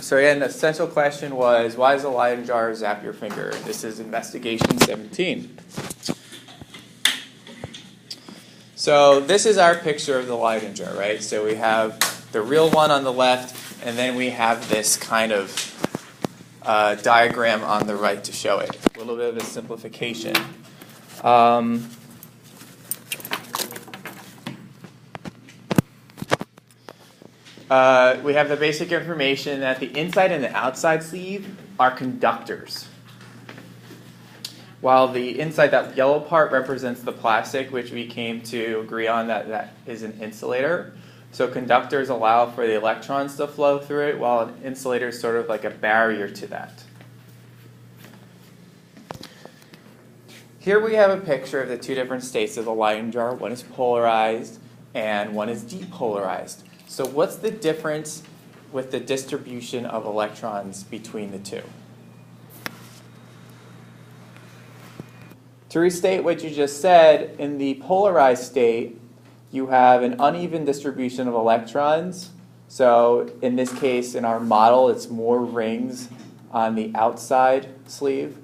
So again, the essential question was, why does a Leyden jar zap your finger? This is investigation 17. So this is our picture of the Leyden jar, right? So we have the real one on the left, and then we have this kind of diagram on the right to show it. A little bit of a simplification. We have the basic information that the inside and the outside sleeve are conductors. While the inside, that yellow part, represents the plastic, which we came to agree on that is an insulator. So conductors allow for the electrons to flow through it, while an insulator is sort of like a barrier to that. Here we have a picture of the two different states of the Leyden jar. One is polarized and one is depolarized. So what's the difference with the distribution of electrons between the two? To restate what you just said, in the polarized state, you have an uneven distribution of electrons. So in this case, in our model, it's more rings on the outside sleeve,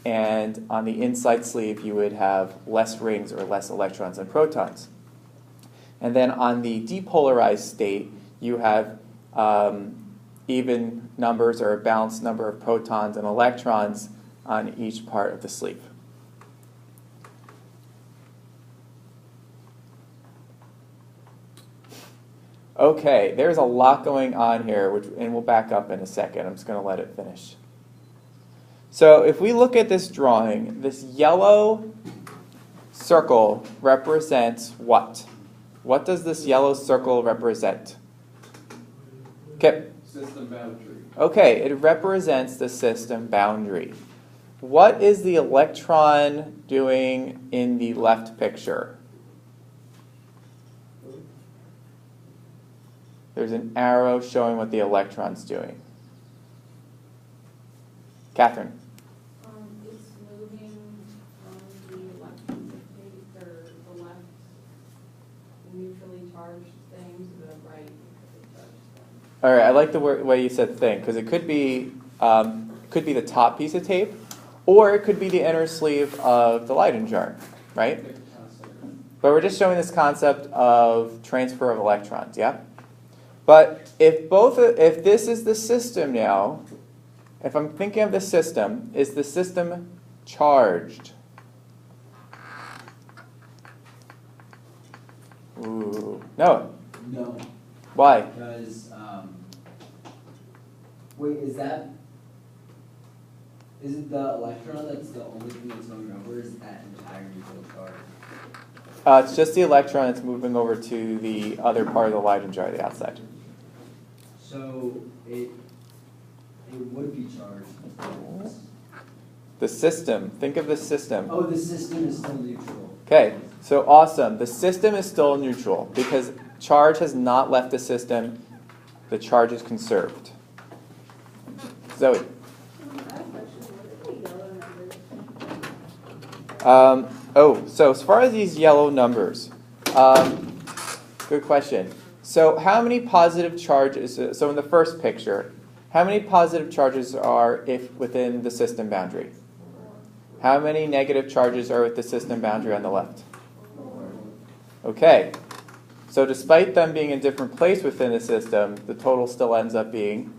and on the inside sleeve, you would have less rings or less electrons and protons. And then on the depolarized state, you have even numbers or a balanced number of protons and electrons on each part of the sleeve. Okay, there's a lot going on here, and we'll back up in a second. I'm just going to let it finish. So if we look at this drawing, this yellow circle represents what? What does this yellow circle represent? Okay. System boundary. Okay, it represents the system boundary. What is the electron doing in the left picture? There's an arrow showing what the electron's doing. Catherine. It's moving from the electron state, or the left neutrally charged thing to the right neutrally charged thing. All right, I like the way you said thing, because it could be the top piece of tape, or it could be the inner sleeve of the Leyden jar, right? But we're just showing this concept of transfer of electrons, yeah? But if this is the system now, if I'm thinking of the system, is the system charged? Ooh, no. No. Why? Because, wait, is it the electron that's the only thing that's going over, or is that entire neutral charge? It's just the electron that's moving over to the other part of the Leyden jar, the outside. So it would be charged. The system. Think of the system. Oh, the system is still neutral. Okay, so awesome. The system is still neutral because charge has not left the system. The charge is conserved. Zoe. So as far as these yellow numbers, good question. So how many positive charges, so in the first picture, how many positive charges are within the system boundary? How many negative charges are with the system boundary on the left? Okay, so despite them being in a different place within the system, the total still ends up being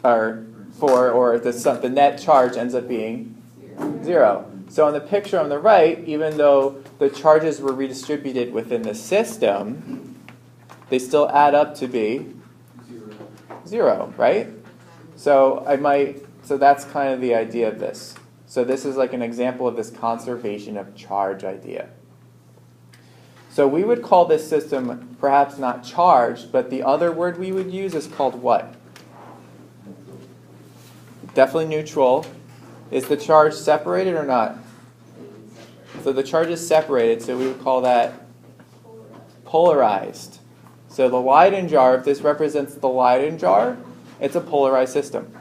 4, or the net charge ends up being 0. So on the picture on the right, even though the charges were redistributed within the system, they still add up to be 0, right? So that's kind of the idea of this. So this is like an example of this conservation of charge idea. So we would call this system perhaps not charged, but the other word we would use is called what? Definitely neutral. Is the charge separated or not? So the charge is separated, so we would call that polarized. So the Leyden jar, if this represents the Leyden jar, it's a polarized system.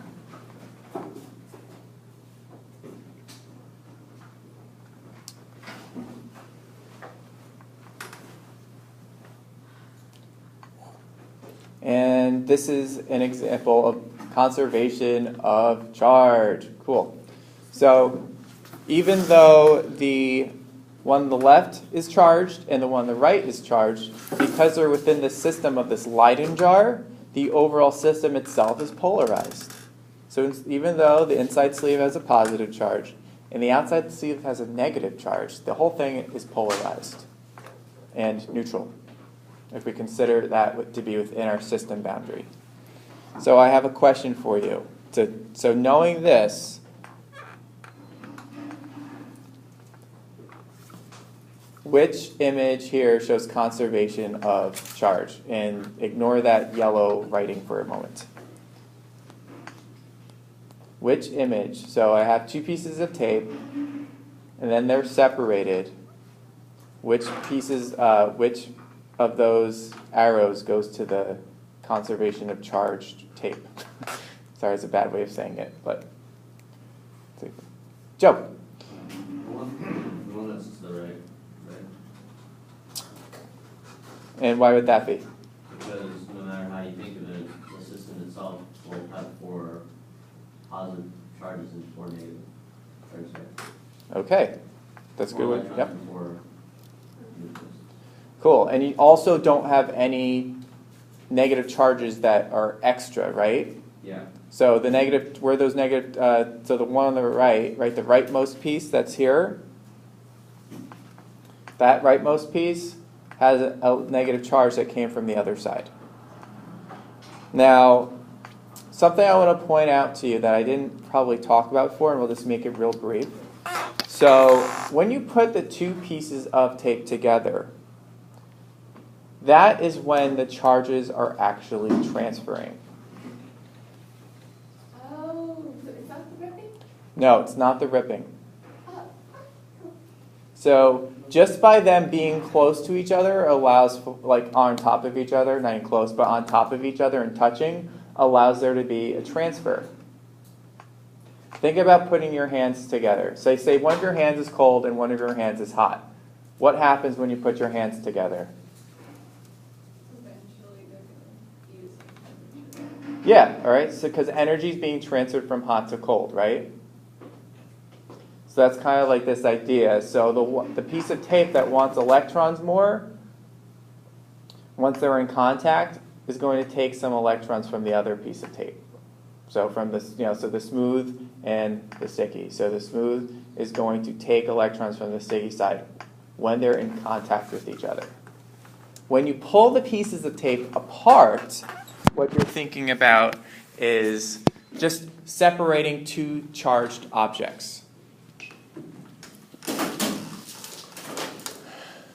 And this is an example of conservation of charge. Cool. So even though the one on the left is charged and the one on the right is charged, because they're within the system of this Leyden jar, the overall system itself is polarized. So even though the inside sleeve has a positive charge and the outside sleeve has a negative charge, the whole thing is polarized and neutral, if we consider that to be within our system boundary. So I have a question for you. So knowing this, which image here shows conservation of charge? And ignore that yellow writing for a moment. Which image? So I have two pieces of tape, and then they're separated. Which of those arrows goes to the conservation of charged tape? Sorry, it's a bad way of saying it, but Joe. The one that's to the right. And why would that be? Because no matter how you think of it, the system itself will have 4 positive charges and 4 negative charges. Okay, that's a good. 4 Yep. electrons and 4 neutrons. Cool. And you also don't have any negative charges that are extra, right? Yeah. So the negative, where those negative, so the one on the right, the rightmost piece that's here, that rightmost piece has a negative charge that came from the other side. Now, something I want to point out to you that I didn't probably talk about before, and we'll just make it real brief. So when you put the two pieces of tape together, that is when the charges are actually transferring. Oh, so is that the ripping? No, it's not the ripping. So just by them being close to each other allows, like on top of each other, not even close, but on top of each other and touching, allows there to be a transfer. Think about putting your hands together. Say one of your hands is cold and one of your hands is hot. What happens when you put your hands together? Eventually they're going to fuse the temperature. Yeah, all right. So because energy is being transferred from hot to cold, right? So that's kind of like this idea. So the piece of tape that wants electrons more, once they're in contact, is going to take some electrons from the other piece of tape. So from this, so the smooth and the sticky. So the smooth is going to take electrons from the sticky side when they're in contact with each other. When you pull the pieces of tape apart, what you're thinking about is just separating two charged objects.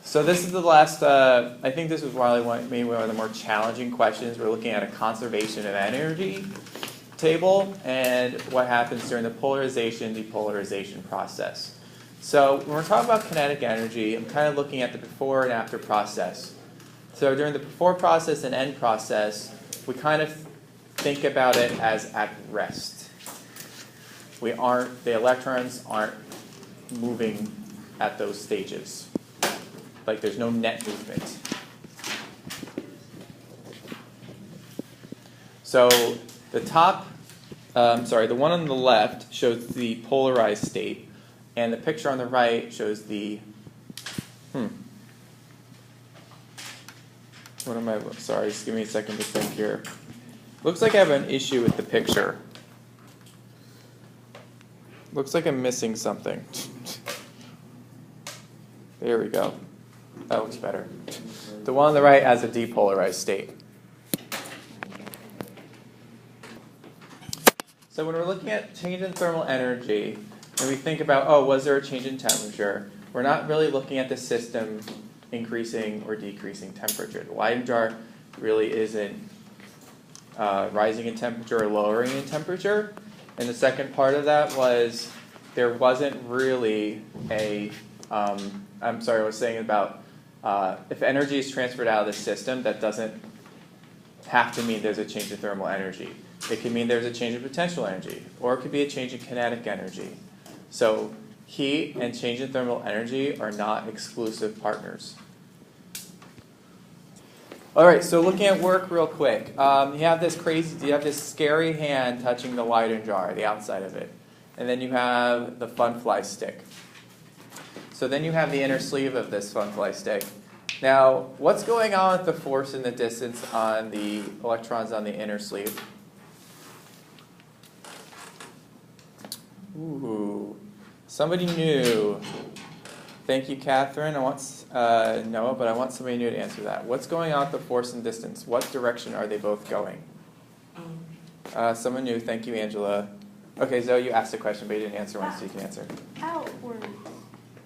So this is the last, I think this was maybe one of the more challenging questions. We're looking at a conservation of energy table and what happens during the polarization-depolarization process. So when we're talking about kinetic energy, I'm kind of looking at the before and after process. So during the before process and end process, we kind of think about it as at rest. The electrons aren't moving at those stages. Like there's no net movement. So the the one on the left shows the polarized state, and the picture on the right shows the, sorry, just give me a second to think here. Looks like I have an issue with the picture. Looks like I'm missing something. There we go. That looks better. The one on the right has a depolarized state. So when we're looking at change in thermal energy, and we think about, was there a change in temperature? We're not really looking at the system increasing or decreasing temperature. The Leyden jar really isn't rising in temperature or lowering in temperature. And the second part of that was there wasn't really I was saying about if energy is transferred out of the system, that doesn't have to mean there's a change in thermal energy. It could mean there's a change in potential energy, or it could be a change in kinetic energy. So heat and change in thermal energy are not exclusive partners. All right, so looking at work real quick. You have this scary hand touching the Leyden jar, the outside of it. And then you have the fun fly stick. So then you have the inner sleeve of this fun fly stick. Now, what's going on with the force and the distance on the electrons on the inner sleeve? Ooh, somebody new. Thank you, Catherine. I want Noah, but I want somebody new to answer that. What's going on with the force and distance? What direction are they both going? Someone new. Thank you, Angela. Okay, Zoe, you asked a question, but you didn't answer one, so you can answer. Outwards.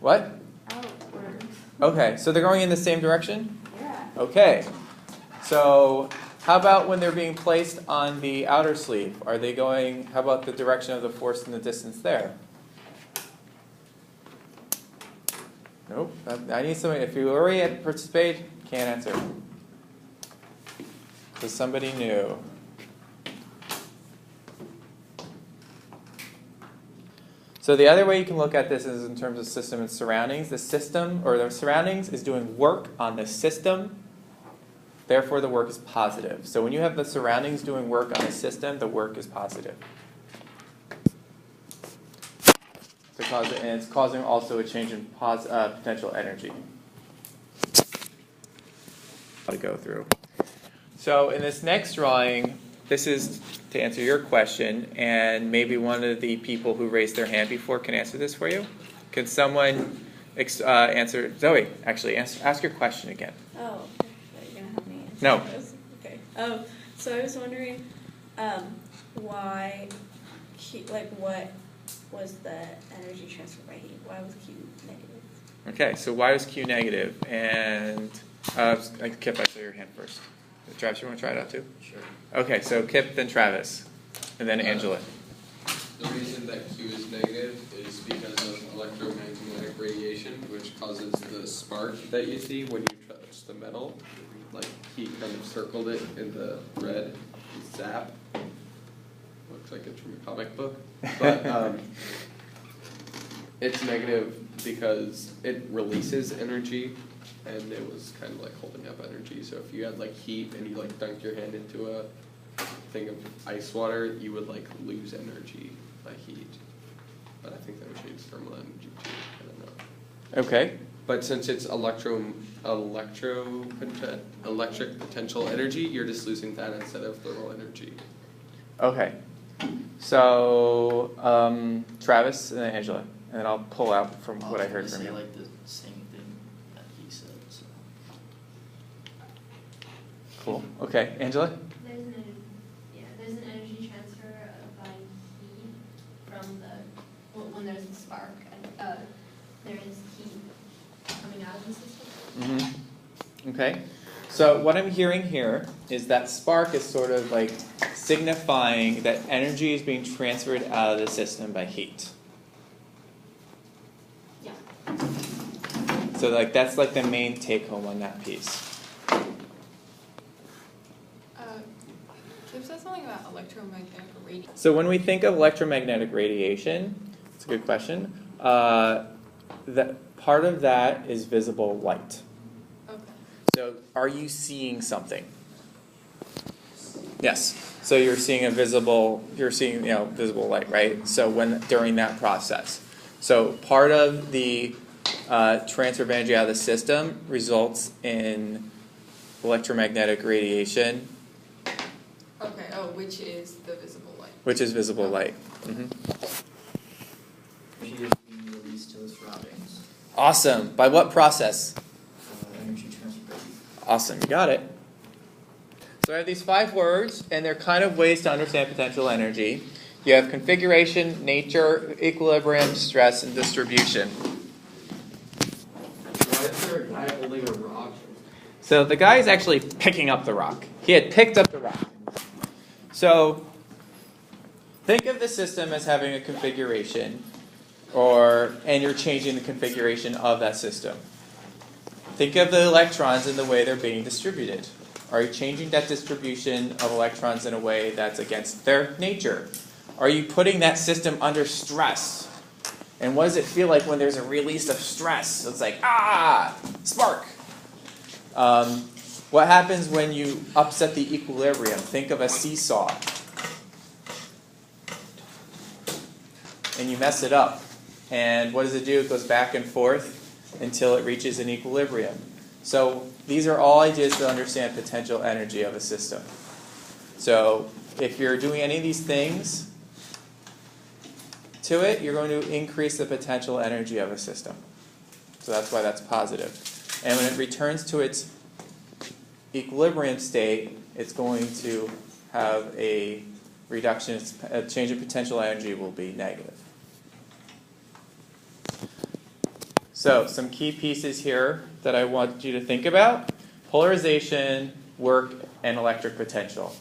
What? Outwards. Okay, so they're going in the same direction? Yeah. Okay. So how about when they're being placed on the outer sleeve? Are they going, how about the direction of the force and the distance there? Nope. I need somebody, if you already had participated, can't answer. So somebody new. So the other way you can look at this is in terms of system and surroundings. The system, or the surroundings, is doing work on the system. Therefore, the work is positive. So when you have the surroundings doing work on the system, the work is positive. And it's causing also a change in potential energy. To go through. So in this next drawing, this is to answer your question, and maybe one of the people who raised their hand before can answer this for you. Can someone answer? Zoe, actually, ask your question again. Oh, are you going to help me answer No. those? Okay. So I was wondering why, what was the energy transfer by heat? Why was Q negative? Okay, so why was Q negative? And Kip, I saw your hand first. Travis, you want to try it out too? Sure. Okay, so Kip, then Travis, and then Angela. The reason that Q is negative is because of electromagnetic radiation, which causes the spark that you see when you touch the metal. Like he kind of circled it in the red zap. Looks like it's from a comic book. But it's negative because it releases energy, and it was kind of like holding up energy. So if you had like heat and you like dunked your hand into a thing of ice water, you would like lose energy by heat. But I think that would change thermal energy too. I don't know. Okay. But since it's electric potential energy, you're just losing that instead of thermal energy. Okay. So Travis and then Angela, and then I'll pull out from what I heard from you. Like the same thing that he said. So. Cool. Okay, Angela. There's an energy transfer by heat from when there's a spark. There is heat coming out of the system. Mm-hmm. Okay. So what I'm hearing here is that spark is sort of like signifying that energy is being transferred out of the system by heat. Yeah. So like that's like the main take home on that piece. Kip said something about electromagnetic radiation. So when we think of electromagnetic radiation, it's a good question. That part of that is visible light. Okay. So are you seeing something? Yes. So you're seeing visible light, right? So during that process. So part of the transfer of energy out of the system results in electromagnetic radiation. Okay. Oh, which is the visible light. Which is visible light. Mm-hmm. Energy is being released to the surroundings. Awesome. By what process? Energy transfer by heat. Awesome. You got it. So I have these 5 words, and they're kind of ways to understand potential energy. You have configuration, nature, equilibrium, stress, and distribution. Why is there a guy holding a rock? So the guy is actually picking up the rock. He had picked up the rock. So think of the system as having a configuration, and you're changing the configuration of that system. Think of the electrons in the way they're being distributed. Are you changing that distribution of electrons in a way that's against their nature? Are you putting that system under stress? And what does it feel like when there's a release of stress? So it's like, spark. What happens when you upset the equilibrium? Think of a seesaw. And you mess it up. And what does it do? It goes back and forth until it reaches an equilibrium. So these are all ideas to understand potential energy of a system. So if you're doing any of these things to it, you're going to increase the potential energy of a system. So that's why that's positive. And when it returns to its equilibrium state, it's going to have a reduction, a change in potential energy will be negative. So some key pieces here that I want you to think about: polarization, work, and electric potential.